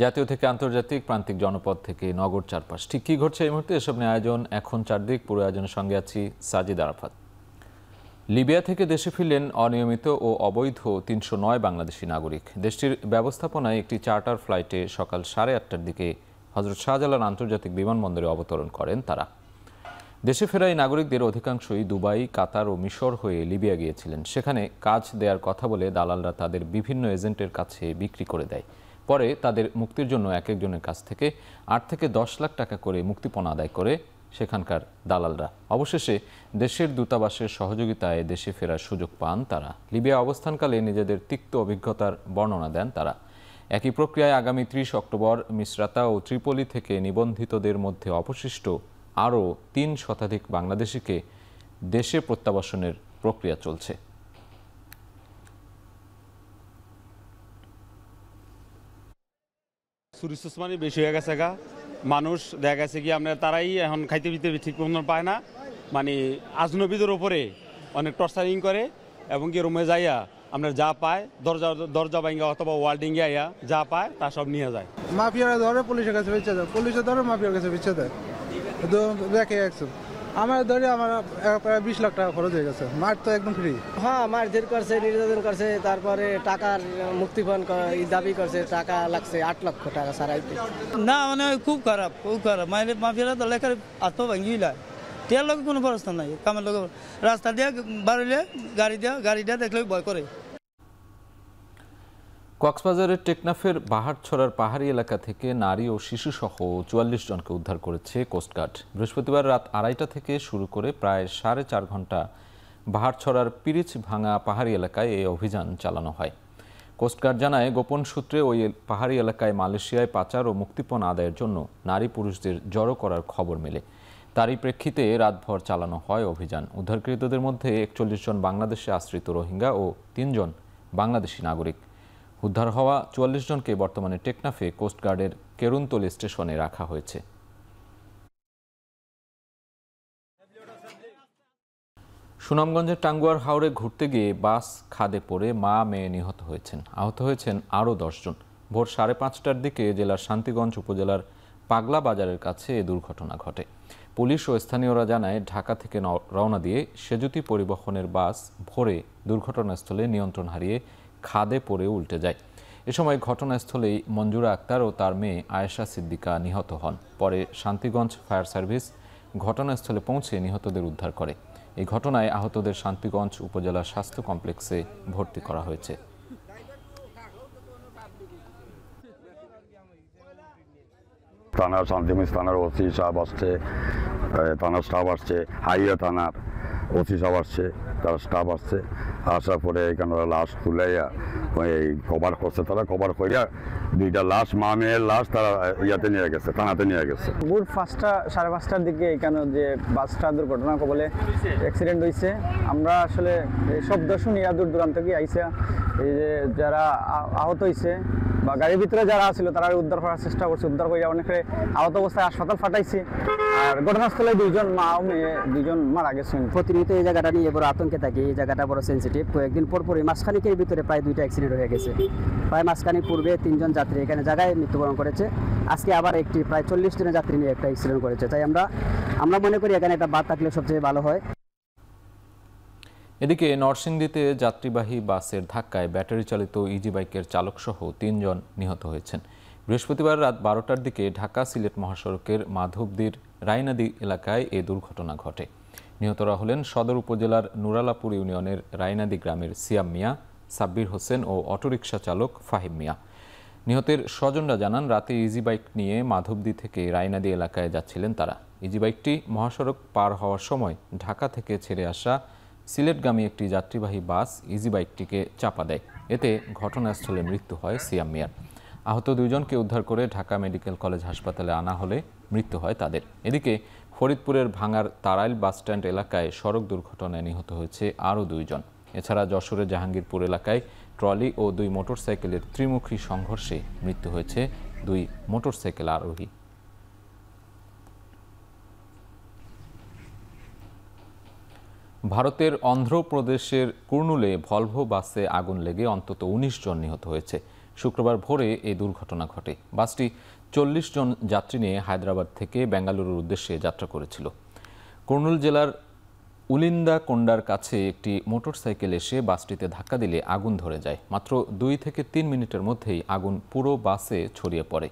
জাতীয় থেকে আন্তর্জাতিক, প্রান্তিক জনপদ থেকে নগর চারপাশ, ঠিক কী ঘটছে এই মুহূর্তে এসব নিয়ে আয়োজন এখন চারদিক। পুরো আয়োজনের সঙ্গে আছি সাজিদ আরাফাত। লিবিয়া থেকে দেশে ফিরলেন অনিয়মিত ও অবৈধ ৩০৯ বাংলাদেশি নাগরিক। দেশটির ব্যবস্থাপনায় একটি চার্টার ফ্লাইটে সকাল 8:30টার দিকে হজরত শাহজালাল আন্তর্জাতিক বিমানবন্দরে অবতরণ করেন তারা। দেশে ফেরা এই নাগরিকদের অধিকাংশই দুবাই, কাতার ও মিশর হয়ে লিবিয়া গিয়েছিলেন। সেখানে কাজ দেওয়ার কথা বলে দালালরা তাদের বিভিন্ন এজেন্টের কাছে বিক্রি করে দেয়। পরে তাদের মুক্তির জন্য এক একজনের কাছ থেকে ৮ থেকে ১০ লাখ টাকা করে মুক্তিপণ আদায় করে সেখানকার দালালরা। অবশেষে দেশের দূতাবাসের সহযোগিতায় দেশে ফেরার সুযোগ পান তারা। লিবিয়া অবস্থানকালে নিজেদের তিক্ত অভিজ্ঞতার বর্ণনা দেন তারা। একই প্রক্রিয়ায় আগামী ৩০ অক্টোবর মিসরাতা ও ত্রিপোলি থেকে নিবন্ধিতদের মধ্যে অবশিষ্ট আরও ৩ শতাধিক বাংলাদেশিকে দেশে প্রত্যাবাসনের প্রক্রিয়া চলছে। চুরি সুসমানি বেশি হয়ে গেছে গা, মানুষ দেখা গেছে কি আপনার তারাই এখন খাইতে পিতে ঠিক মতো পায় না, মানে আজনবীদের ওপরে অনেক টর্চারিং করে এবং কি রুমে যাইয়া আপনার যা পায় দরজা ভাঙ্গা অথবা ওয়ার্ল্ডিংয়ে আইয়া যা পায় তা সব নিয়ে যায়। মাফিয়ারা ধরে পুলিশের কাছে বেঁচে দেয়, পুলিশে ধরে মাফিয়ার কাছে বেঁচে দেয়। দেখে একশো আমার ধরে আমার প্রায় 20 লাখ টাকা খরচ হয়ে গেছে। মার তো একদম ফ্রি। হ্যাঁ, মারধর করছে, নির্যাতন করছে, তারপরে টাকার মুক্তিপণ দাবি করছে, টাকা লাগছে 8 লক্ষ টাকা সারাইতে। না মানে খুব খারাপ, খুব খারাপ। মাফিয়ারা তো লেখার আত্মভাঙ্গিলাই টিয়ার লোক কোনো ব্যবস্থা নাই। কামের লোক রাস্তা দিয়ে বাড়িলে গাড়ি দিয়ে দেখলে ভয় করে। কক্সবাজারের টেকনাফের বাহারছড়ার পাহাড়ি এলাকা থেকে নারী ও শিশুসহ ৪৪ জনকে উদ্ধার করেছে কোস্টগার্ড। বৃহস্পতিবার রাত ২:৩০ থেকে শুরু করে প্রায় ৪.৫ ঘন্টা বাহারছড়ার পিরিচ ভাঙা পাহাড়ি এলাকায় এই অভিযান চালানো হয়। কোস্টগার্ড জানায়, গোপন সূত্রে ওই পাহাড়ি এলাকায় মালয়েশিয়ায় পাচার ও মুক্তিপণ আদায়ের জন্য নারী পুরুষদের জড়ো করার খবর মেলে। তারই প্রেক্ষিতে রাতভর চালানো হয় অভিযান। উদ্ধারকৃতদের মধ্যে ৪১ জন বাংলাদেশে আশ্রিত রোহিঙ্গা ও ৩ জন বাংলাদেশি নাগরিক। উদ্ধার হওয়া ৪৪ জনকে বর্তমানে টেকনাফে কোস্টগার্ডের কেরুনতলি স্টেশনে রাখা হয়েছে। সুনামগঞ্জের টাঙ্গুয়ার হাওরে ঘুরতে গিয়ে বাস খাদে পড়ে মা মেয়ে নিহত হয়েছেন। আহত হয়েছেন আরও ১০ জন। ভোর ৫:৩০টার দিকে জেলার শান্তিগঞ্জ উপজেলার পাগলা বাজারের কাছে এ দুর্ঘটনা ঘটে। পুলিশ ও স্থানীয়রা জানায়, ঢাকা থেকে রওনা দিয়ে সেজুতি পরিবহনের বাস ভোরে দুর্ঘটনাস্থলে নিয়ন্ত্রণ হারিয়ে খাদে পড়ে উল্টে যায়। এ সময় ঘটনাস্থলেই মঞ্জুরা আক্তার ও তার মেয়ে আয়েশা সিদ্দিকা নিহত হন। পরে শান্তিগঞ্জ ফায়ার সার্ভিস ঘটনাস্থলে পৌঁছে নিহতদের উদ্ধার করে। এই ঘটনায় আহতদের শান্তিগঞ্জ উপজেলা স্বাস্থ্য কমপ্লেক্সে ভর্তি করা হয়েছে। থানার শান্তিগঞ্জ থানার ওসি সাহেব আসছে, থানার স্টাফ আসছে, হাইওয়ে থানার ওসি সাহেব আসছে, তারা স্টাফ আসছে। আসার পরে এখানে লাশ খুলাইয়া এই কভার করছে, তারা কভার করিয়া 2টা লাশ, মা মেয়ের লাশ তারা ইয়াতে নিয়ে গেছে, থানাতে নিয়ে গেছে। ভোর 5টা 5:30টার দিকে এখানে যে বাসটা দুর্ঘটনা কবলে অ্যাক্সিডেন্ট হয়েছে। আমরা আসলে শব্দ শুনি দূর দূরান্ত থেকে আইসা এই যে যারা আহত হয়েছে বা গাড়ির ভিতরে যারা ছিল তারা উদ্ধার করার চেষ্টা করছে। উদ্ধার করে অনেকে আহত অবস্থায় হাসপাতাল পাঠাইছে। আর ঘটনাস্থলে 2 জন মা ও মেয়ে 2 জন মারা গেছেন। প্রতিনিয়ত এই জায়গাটা নিয়ে বড় আতঙ্কে থাকি। এই জায়গাটা বড় সেন্সিটিভ। কয়েকদিন পরপরই মাসখানিকের ভিতরে প্রায় 2টা অ্যাক্সিডেন্ট হয়ে গেছে। প্রায় মাসখানিক পূর্বে 3 জন যাত্রী এখানে জায়গায় মৃত্যুবরণ করেছে। আজকে আবার একটি প্রায় 40 জনের যাত্রী নিয়ে একটা অ্যাক্সিডেন্ট করেছে। তাই আমরা মনে করি এখানে একটা বাদ থাকলে সবচেয়ে ভালো হয়। এদিকে নরসিংদীতে যাত্রীবাহী বাসের ধাক্কায় ব্যাটারি চালিত ইজি বাইকের চালকসহ 3 জন নিহত হয়েছেন। বৃহস্পতিবার রাত 12টার দিকে ঢাকা সিলেট মহাসড়কের মাধবদীর রায়নাদি এলাকায় এ দুর্ঘটনা ঘটে। নিহতরা হলেন সদর উপজেলার নুরালাপুর ইউনিয়নের রায়নাদি গ্রামের সিয়াম মিয়া, সাব্বির হোসেন ও অটোরিকশা চালক ফাহিম মিয়া। নিহতের স্বজনরা জানান, রাতে ইজি বাইক নিয়ে মাধবদী থেকে রায়নাদি এলাকায় যাচ্ছিলেন তারা। ইজি বাইকটি মহাসড়ক পার হওয়ার সময় ঢাকা থেকে ছেড়ে আসা সিলেটগামী একটি যাত্রীবাহী বাস ইজি বাইকটিকে চাপা দেয়। এতে ঘটনাস্থলে মৃত্যু হয় সিয়াম মিয়ার। আহত 2 জনকে উদ্ধার করে ঢাকা মেডিকেল কলেজ হাসপাতালে আনা হলে মৃত্যু হয় তাদের। এদিকে ফরিদপুরের ভাঙার তারাইল বাসস্ট্যান্ড এলাকায় সড়ক দুর্ঘটনায় নিহত হয়েছে আরও 2 জন। এছাড়া যশোরের জাহাঙ্গীরপুর এলাকায় ট্রলি ও 2 মোটরসাইকেলের ত্রিমুখী সংঘর্ষে মৃত্যু হয়েছে 2 মোটরসাইকেল আরোহী। ভারতের অন্ধ্রপ্রদেশের কুর্নুলে ভলভো বাসে আগুন লেগে অন্তত 19 জন নিহত হয়েছে। শুক্রবার ভোরে এই দুর্ঘটনা ঘটে। বাসটি 40 জন যাত্রী নিয়ে হায়দ্রাবাদ থেকে বেঙ্গালুরুর উদ্দেশ্যে যাত্রা করেছিল। কুর্নুল জেলার উলিন্দা কোন্ডার কাছে একটি মোটরসাইকেল এসে বাসটিতে ধাক্কা দিলে আগুন ধরে যায়। মাত্র 2 থেকে 3 মিনিটের মধ্যেই আগুন পুরো বাসে ছড়িয়ে পড়ে।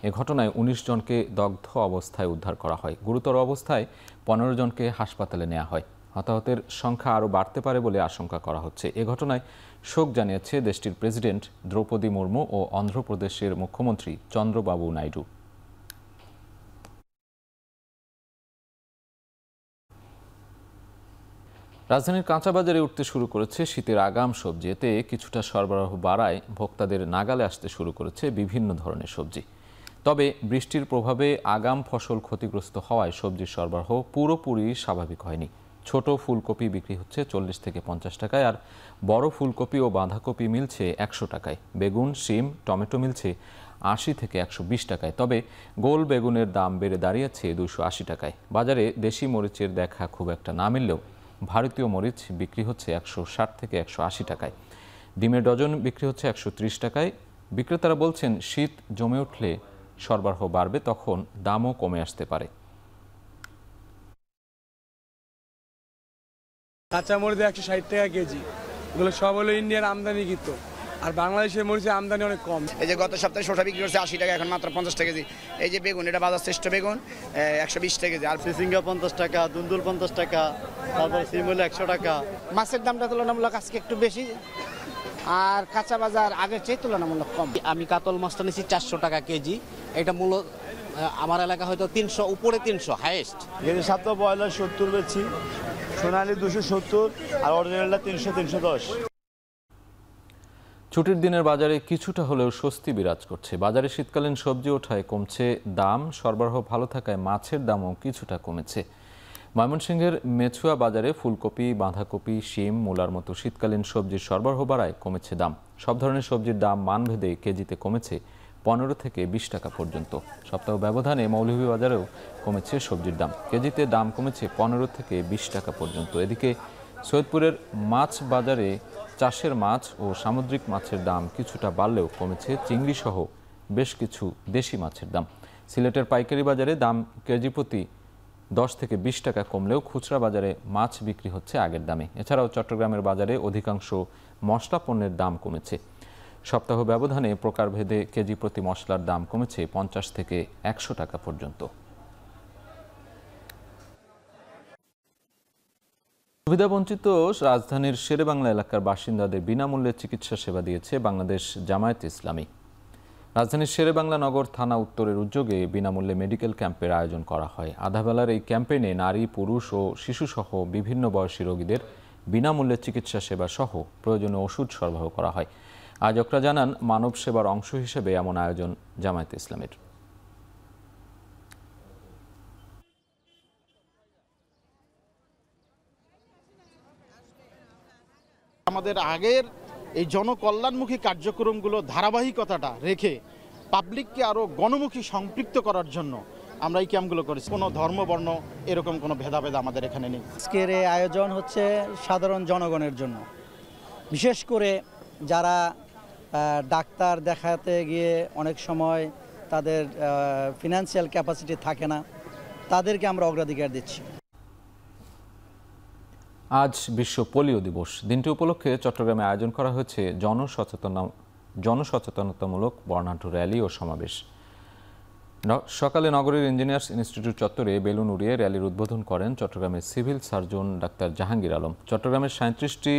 এ ঘটনায় 19 জনকে দগ্ধ অবস্থায় উদ্ধার করা হয়। গুরুতর অবস্থায় 15 জনকে হাসপাতালে নেওয়া হয়। হতাহতের সংখ্যা আরও বাড়তে পারে বলে আশঙ্কা করা হচ্ছে। এ ঘটনায় শোক জানিয়েছে দেশটির প্রেসিডেন্ট দ্রৌপদী মুর্মু ও অন্ধ্রপ্রদেশের মুখ্যমন্ত্রী চন্দ্রবাবু নাইডু। রাজধানীর কাঁচা বাজারে উঠতে শুরু করেছে শীতের আগাম সবজি। এতে কিছুটা সরবরাহ বাড়ায় ভোক্তাদের নাগালে আসতে শুরু করেছে বিভিন্ন ধরনের সবজি। তবে বৃষ্টির প্রভাবে আগাম ফসল ক্ষতিগ্রস্ত হওয়ায় সবজির সরবরাহ পুরোপুরি স্বাভাবিক হয়নি। ছোট ফুলকপি বিক্রি হচ্ছে 40 থেকে 50 টাকায়, আর বড় ফুলকপি ও বাঁধাকপি মিলছে 100 টাকায়। বেগুন, শিম, টমেটো মিলছে 80 থেকে 120 টাকায়। তবে গোল বেগুনের দাম বেড়ে দাঁড়িয়েছে 280 টাকায়। বাজারে দেশি মরিচের দেখা খুব একটা না মিললেও ভারতীয় মরিচ বিক্রি হচ্ছে 160 থেকে 180 টাকায়। ডিমের ডজন বিক্রি হচ্ছে 130 টাকায়। বিক্রেতারা বলছেন, শীত জমে উঠলে সরবরাহ বাড়বে, তখন দামও কমে আসতে পারে। কাঁচা মরিচ 160 টাকা কেজি, এগুলো সব হলো ইন্ডিয়ান আমদানিকৃত, আর বাংলাদেশের মরিচের আমদানি অনেক কম। এই যে গত সপ্তাহে শসা বিক্রি করছে 80 টাকা, এখন মাত্র 50 টাকা কেজি। এই যে বেগুন, এটা বাজার শ্রেষ্ঠ বেগুন 120 টাকা কেজি। আর সিসিঙ্গা 50 টাকা, দুন্দুল 50 টাকা, তারপর সিম হলো 100 টাকা। মাছের দামটা তুলনামূলক আজকে একটু বেশি, আর কাঁচা বাজার আগের চেয়ে তুলনামূলক কম। আমি কাতল মাছটা নিচ্ছি 400 টাকা কেজি। এটা মূল আমার এলাকা হয়তো 300 উপরে, 300 হাইয়েস্ট। সাতটা ব্রয়লার 70 বেচছি, সোনালি 270, আর অরিজিনালটা 300, 310। ছুটির দিনের বাজারে কিছুটা হলেও স্বস্তি বিরাজ করছে। বাজারে শীতকালীন সবজি ওঠায় কমছে দাম, সরবরাহ ভালো থাকায় মাছের দামও কিছুটা কমেছে। ময়মনসিংহের মেছুয়া বাজারে ফুলকপি, বাঁধাকপি, শিম, মূলার মতো শীতকালীন সবজির সরবরাহ বাড়ায় কমেছে দাম। সব ধরনের সবজির দাম মানভেদে কেজিতে কমেছে 15 থেকে 20 টাকা পর্যন্ত। সপ্তাহ ব্যবধানে মৌলভীবাজারেও কমেছে সবজির দাম। কেজিতে দাম কমেছে 15 থেকে 20 টাকা পর্যন্ত। এদিকে সৈয়দপুরের মাছ বাজারে চাষের মাছ ও সামুদ্রিক মাছের দাম কিছুটা বাড়লেও কমেছে চিংড়ি সহ বেশ কিছু দেশি মাছের দাম। সিলেটের পাইকারি বাজারে দাম কেজি প্রতি 10 থেকে 20 টাকা কমলেও খুচরা বাজারে মাছ বিক্রি হচ্ছে আগের দামে। এছাড়াও চট্টগ্রামের বাজারে অধিকাংশ মশলা পণ্যের দাম কমেছে। সপ্তাহ ব্যবধানে প্রকারভেদে কেজি প্রতি মশলার দাম কমেছে 50 থেকে 100 টাকা পর্যন্ত। সুবিধাবঞ্চিত রাজধানীর শেরেবাংলা এলাকার বাসিন্দাদের বিনামূল্যে চিকিৎসা সেবা দিয়েছে বাংলাদেশ জামায়াতে ইসলামী। রাজধানীর শেরেবাংলা নগর থানা উত্তরের উদ্যোগে বিনামূল্যে মেডিকেল ক্যাম্পের আয়োজন করা হয়। আধাবেলার এই ক্যাম্পেইনে নারী, পুরুষ ও শিশুসহ বিভিন্ন বয়সী রোগীদের বিনামূল্যে চিকিৎসা সেবা সহ প্রয়োজনীয় ওষুধ সরবরাহ করা হয়। আয়োজকরা জানান, মানব সেবার অংশ হিসেবে এমন আয়োজন জামায়াতে ইসলামের। আমাদের আগের এই জনকল্যাণমুখী কার্যক্রমগুলো ধারাবাহিকতাটা রেখে পাবলিককে আরও গণমুখী সম্পৃক্ত করার জন্য আমরা এই ক্যাম্পগুলো করেছি। কোনো ধর্ম, বর্ণ এরকম কোনো ভেদাভেদ আমাদের এখানে নেই। আজকের এই আয়োজন হচ্ছে সাধারণ জনগণের জন্য, বিশেষ করে যারা ডাক্তার দেখাতে গিয়ে অনেক সময় তাদের ফিনান্সিয়াল ক্যাপাসিটি থাকে না, তাদেরকে আমরা অগ্রাধিকার দিচ্ছি। আজ বিশ্ব পোলিও দিবস। দিনটি উপলক্ষে চট্টগ্রামে আয়োজন করা হয়েছে জনসচেতনতামূলক বর্ণাঢ্য র্যালি ও সমাবেশ। সকালে নগরীর ইঞ্জিনিয়ার্স ইনস্টিটিউট চত্বরে বেলুন উড়িয়ে র্যালির উদ্বোধন করেন চট্টগ্রামের civil surgeon doctor Jahangir Alam. চট্টগ্রামের 37টি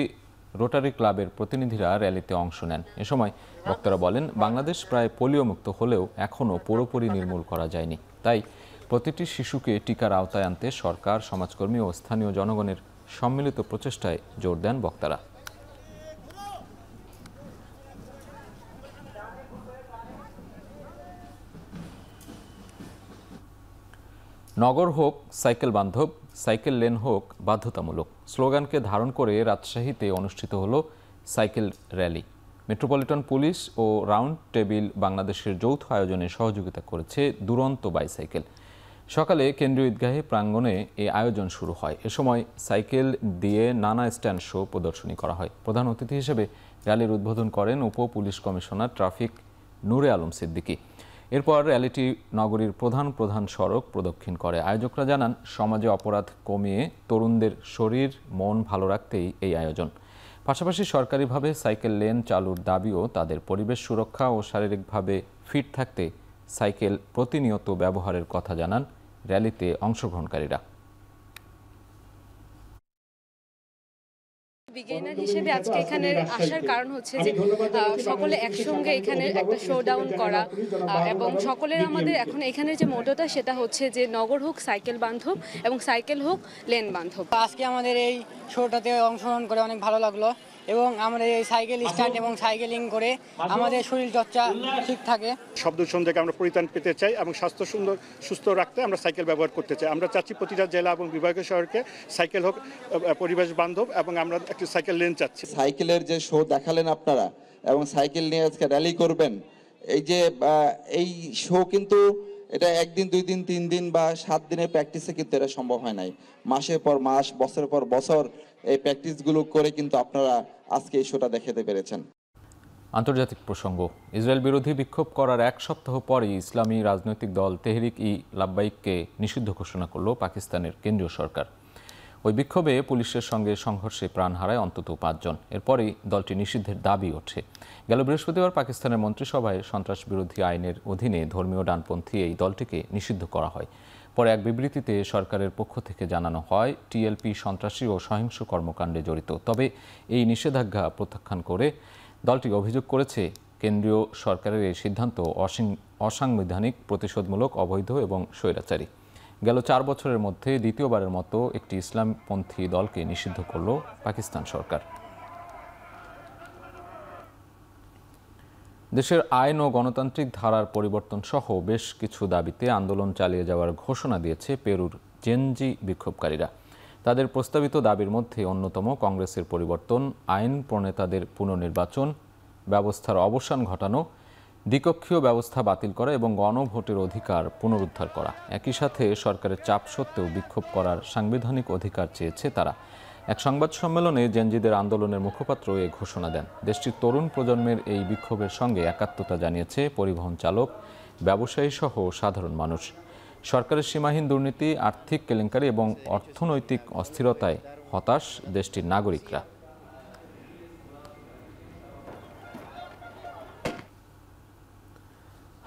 রোটারি ক্লাবের প্রতিনিধিরা র্যালিতে অংশ নেন। এ সময় বক্তারা বলেন, বাংলাদেশ প্রায় পোলিও মুক্ত হলেও এখনও পুরোপুরি নির্মূল করা যায়নি। তাই প্রতিটি শিশুকে টিকার আওতায় আনতে সরকার, সমাজকর্মী ও স্থানীয় জনগণের সম্মিলিত প্রচেষ্টায় জোর দেন বক্তারা। নগর হোক সাইকেল বান্ধব, সাইকেল লেন হোক বাধ্যতামূলক স্লোগানকে ধারণ করে রাজশাহীতে অনুষ্ঠিত হলো সাইকেল র্যালি। মেট্রোপলিটন পুলিশ ও রাউন্ড টেবিল বাংলাদেশের যৌথ আয়োজনে সহযোগিতা করেছে দুরন্ত বাইসাইকেল। সকালে কেন্দ্রীয় ঈদগাহে প্রাঙ্গণে এই আয়োজন শুরু হয়। এ সময় সাইকেল দিয়ে নানা স্ট্যান্ড শো প্রদর্শনী করা হয়। প্রধান অতিথি হিসেবে র্যালির উদ্বোধন করেন উপ পুলিশ কমিশনার ট্রাফিক নূরে আলম সিদ্দিকী। এরপর র্যালিটি নগরীর প্রধান সড়ক প্রদক্ষিণ করে। আয়োজকরা জানান, সমাজে অপরাধ কমিয়ে তরুণদের শরীর মন ভালো রাখতেই এই আয়োজন। পাশাপাশি সরকারিভাবে সাইকেল লেন চালুর দাবিও তাদের। পরিবেশ সুরক্ষা ও শারীরিকভাবে ফিট থাকতে সাইকেল প্রতিনিয়ত ব্যবহারের কথা জানান র্যালিতে অংশগ্রহণকারীরা। বিগিনার হিসেবে আজকে এখানে আসার কারণ হচ্ছে যে সকলে একসঙ্গে এখানে একটা শোডাউন করা এবং সকলের আমাদের এখন এখানের যে মোটোটা সেটা হচ্ছে যে নগর হোক সাইকেল বান্ধব এবং সাইকেল হোক লেন বান্ধব। আজকে আমাদের এই শোটাতে অংশগ্রহণ করে অনেক ভালো লাগলো এবং আমরা এই সাইকেল স্ট্যান্ড এবং সাইকেলিং করে আমাদের শরীর চর্চা ঠিক থাকে। শব্দ দূষণ থেকে আমরা পরিত্রাণ পেতে চাই এবং স্বাস্থ্য সুস্থ রাখতে আমরা সাইকেল ব্যবহার করতে চাই। আমরা চাচ্ছি প্রতিটা জেলা এবং বিভাগীয় শহরকে সাইকেল হোক পরিবেশ বান্ধব এবং আমরা একটি সাইকেল লেন চাচ্ছি। সাইকেলের যে শো দেখালেন আপনারা এবং সাইকেল নিয়ে আজকে র্যালি করবেন, এই যে এই শো কিন্তু এটা একদিন 2 দিন 3 দিন বা 7 দিনের প্র্যাকটিসে কিন্তু এটা সম্ভব হয় নাই। মাসের পর মাস, বছরের পর বছর এই প্র্যাকটিসগুলো করে কিন্তু আপনারা আজকে এই শোটা দেখাতে পেরেছেন। আন্তর্জাতিক প্রসঙ্গ। ইসরায়েল বিরোধী বিক্ষোভ করার 1 সপ্তাহ পরই ইসলামী রাজনৈতিক দল তেহরিক-ই-লাব্বাইককে নিষিদ্ধ ঘোষণা করল পাকিস্তানের কেন্দ্রীয় সরকার। ওই বিক্ষোভে পুলিশের সঙ্গে সংঘর্ষে প্রাণ হারায় অন্তত 5 জন। এরপরই দলটি নিষিদ্ধের দাবি ওঠে। গেল বৃহস্পতিবার পাকিস্তানের মন্ত্রিসভায় সন্ত্রাস বিরোধী আইনের অধীনে ধর্মীয় ডানপন্থী এই দলটিকে নিষিদ্ধ করা হয়। পরে এক বিবৃতিতে সরকারের পক্ষ থেকে জানানো হয়, টিএলপি সন্ত্রাসী ও সহিংস কর্মকাণ্ডে জড়িত। তবে এই নিষেধাজ্ঞা প্রত্যাখ্যান করে দলটি অভিযোগ করেছে, কেন্দ্রীয় সরকারের এই সিদ্ধান্ত অসাংবিধানিক, প্রতিশোধমূলক, অবৈধ এবং স্বৈরাচারী। গেল 4 বছরের মধ্যে দ্বিতীয়বারের মতো একটি ইসলামপন্থী দলকে নিষিদ্ধ করল পাকিস্তান সরকার। দেশের আইন ও গণতান্ত্রিক ধারার পরিবর্তন সহ বেশ কিছু দাবিতে আন্দোলন চালিয়ে যাওয়ার ঘোষণা দিয়েছে পেরুর জেনজি বিক্ষোভকারীরা। তাদের প্রস্তাবিত দাবির মধ্যে অন্যতম কংগ্রেসের পরিবর্তন, আইন প্রণেতাদের পুনর্নির্বাচন ব্যবস্থার অবসান ঘটানো, দ্বিকক্ষীয় ব্যবস্থা বাতিল করা এবং গণভোটের অধিকার পুনরুদ্ধার করা। একই সাথে সরকারের চাপ সত্ত্বেও বিক্ষোভ করার সাংবিধানিক অধিকার চেয়েছে তারা। এক সংবাদ সম্মেলনে জেনজিদের আন্দোলনের মুখপাত্র এ ঘোষণা দেন। দেশটির তরুণ প্রজন্মের এই বিক্ষোভের সঙ্গে একাত্মতা জানিয়েছে পরিবহন চালক, ব্যবসায়ী সহ সাধারণ মানুষ। সরকারের সীমাহীন দুর্নীতি, আর্থিক কেলেঙ্কারি এবং অর্থনৈতিক অস্থিরতায় হতাশ দেশটির নাগরিকরা।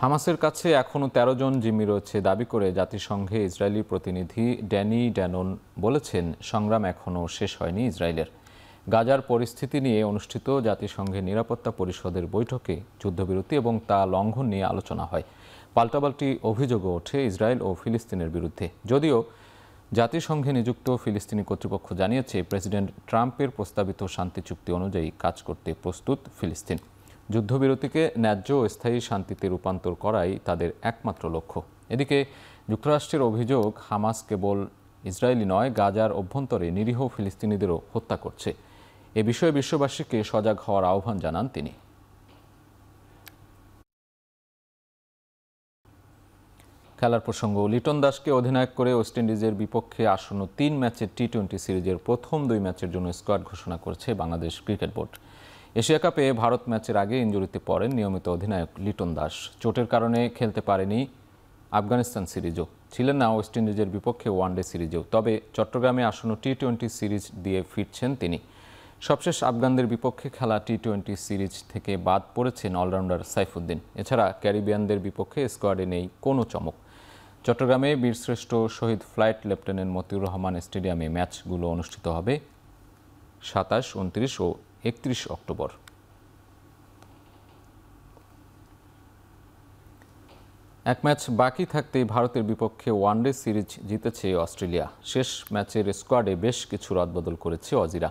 হামাসের কাছে এখনও 13 জন জিম্মি রয়েছে দাবি করে জাতিসংঘে ইসরায়েলি প্রতিনিধি ড্যানি ড্যানন বলেছেন, সংগ্রাম এখনও শেষ হয়নি ইসরায়েলের। গাজার পরিস্থিতি নিয়ে অনুষ্ঠিত জাতিসংঘের নিরাপত্তা পরিষদের বৈঠকে যুদ্ধবিরতি এবং তা লঙ্ঘন নিয়ে আলোচনা হয়। পাল্টাপাল্টি অভিযোগও ওঠে ইসরায়েল ও ফিলিস্তিনের বিরুদ্ধে। যদিও জাতিসংঘে নিযুক্ত ফিলিস্তিনি কর্তৃপক্ষ জানিয়েছে, প্রেসিডেন্ট ট্রাম্পের প্রস্তাবিত শান্তি চুক্তি অনুযায়ী কাজ করতে প্রস্তুত ফিলিস্তিন। যুদ্ধবিরতিকে ন্যায্য ও স্থায়ী শান্তিতে রূপান্তর করাই তাদের একমাত্র লক্ষ্য। এদিকে যুক্তরাষ্ট্রের অভিযোগ, হামাস কেবল ইসরায়েলি নয়, গাজার অভ্যন্তরে নিরীহ ফিলিস্তিনিদেরও হত্যা করছে। এ বিষয়ে বিশ্ববাসীকে সজাগ হওয়ার আহ্বান জানান তিনি। খেলার প্রসঙ্গ। লিটন দাসকে অধিনায়ক করে ওয়েস্ট ইন্ডিজের বিপক্ষে আসন্ন 3 ম্যাচের টি-20 সিরিজের প্রথম 2 ম্যাচের জন্য স্কোয়াড ঘোষণা করেছে বাংলাদেশ ক্রিকেট বোর্ড। এশিয়া কাপে ভারত ম্যাচের আগে ইনজুরিতে পড়েন নিয়মিত অধিনায়ক লিটন দাস। চোটের কারণে খেলতে পারেনি আফগানিস্তান সিরিজও, ছিলেন না ওয়েস্ট ইন্ডিজের বিপক্ষে ওয়ানডে সিরিজেও। তবে চট্টগ্রামে আসন্ন টি-20 সিরিজ দিয়ে ফিরছেন তিনি। সবশেষ আফগানদের বিপক্ষে খেলা টি-20 সিরিজ থেকে বাদ পড়েছেন অলরাউন্ডার সাইফুদ্দিন। এছাড়া ক্যারিবিয়ানদের বিপক্ষে স্কোয়াডে নেই কোনো চমক। চট্টগ্রামে বীরশ্রেষ্ঠ শহীদ ফ্লাইট লেফটেন্যান্ট মতিউর রহমান স্টেডিয়ামে ম্যাচগুলো অনুষ্ঠিত হবে 27, 29 ও 31 অক্টোবর। এক ম্যাচ বাকি থাকতেই ভারতের বিপক্ষে ওয়ানডে সিরিজ জিতেছে অস্ট্রেলিয়া। শেষ ম্যাচের স্কোয়াডে বেশ কিছু রদবদল করেছে অজিরা।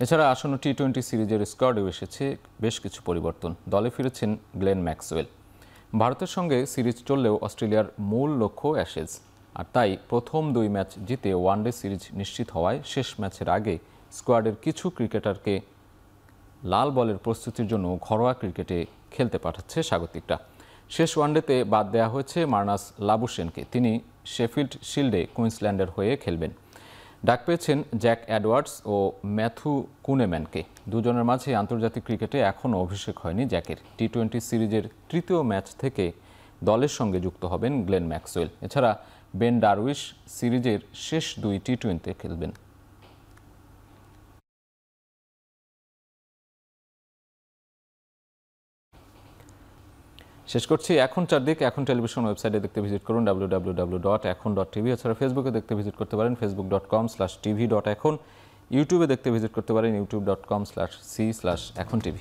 এছাড়া আসন্ন টি-20 সিরিজের স্কোয়াডেও এসেছে বেশ কিছু পরিবর্তন। দলে ফিরেছেন গ্লেন ম্যাক্সওয়েল। ভারতের সঙ্গে সিরিজ চললেও অস্ট্রেলিয়ার মূল লক্ষ্য অ্যাশেজ, আর তাই প্রথম 2 ম্যাচ জিতে ওয়ানডে সিরিজ নিশ্চিত হওয়ায় শেষ ম্যাচের আগে স্কোয়াডের কিছু ক্রিকেটারকে লাল বলের প্রস্তুতির জন্য ঘরোয়া ক্রিকেটে খেলতে পাঠাচ্ছে স্বাগতিকরা। শেষ ওয়ানডেতে বাদ দেওয়া হয়েছে মার্নাস লাবুশেনকে। তিনি শেফিল্ড শিল্ডে কুইন্সল্যান্ডের হয়ে খেলবেন। ডাক পেয়েছেন জ্যাক এডওয়ার্ডস ও ম্যাথু কুনেম্যানকে। দুজনের মাঝে আন্তর্জাতিক ক্রিকেটে এখনও অভিষেক হয়নি জ্যাকের। টি-20 সিরিজের তৃতীয় ম্যাচ থেকে দলের সঙ্গে যুক্ত হবেন গ্লেন ম্যাক্সওয়েল। এছাড়া বেন ডারউইশ সিরিজের শেষ 2 টি-20-তে খেলবেন। শেষ করছি এখন চারদিক। এখন টেলিভিশন ওয়েবসাইটে দেখতে ভিজিট করুন www.ekhon.tv। এছাড়া ফেসবুকে দেখতে ভিজিট করতে পারেন facebook.com/tv.ekhon। ইউটিউবে দেখতে ভিজিট করতে পারেন youtube.com/c/ekhontv।